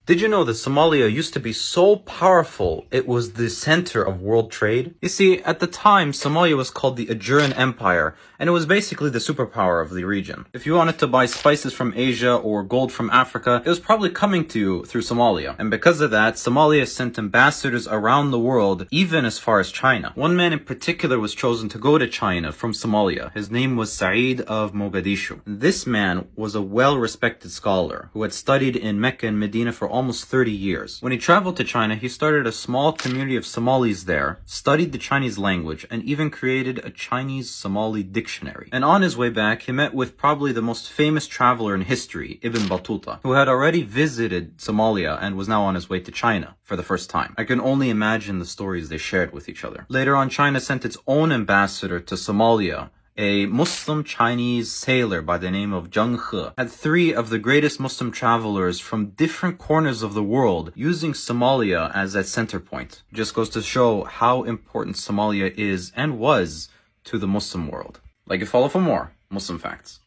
Did you know that Somalia used to be so powerful it was the center of world trade? You see, at the time, Somalia was called the Ajuran Empire, and it was basically the superpower of the region. If you wanted to buy spices from Asia or gold from Africa, it was probably coming to you through Somalia. And because of that, Somalia sent ambassadors around the world, even as far as China. One man in particular was chosen to go to China from Somalia. His name was Saeed of Mogadishu. This man was a well-respected scholar who had studied in Mecca and Medina for almost 30 years. When he traveled to China, he started a small community of Somalis there, studied the Chinese language, and even created a Chinese Somali dictionary. And on his way back, he met with probably the most famous traveler in history, Ibn Battuta, who had already visited Somalia and was now on his way to China for the first time. I can only imagine the stories they shared with each other. Later on, China sent its own ambassador to Somalia. A Muslim Chinese sailor by the name of Zheng He had 3 of the greatest Muslim travelers from different corners of the world using Somalia as that center point. It just goes to show how important Somalia is and was to the Muslim world. Like and follow for more Muslim facts.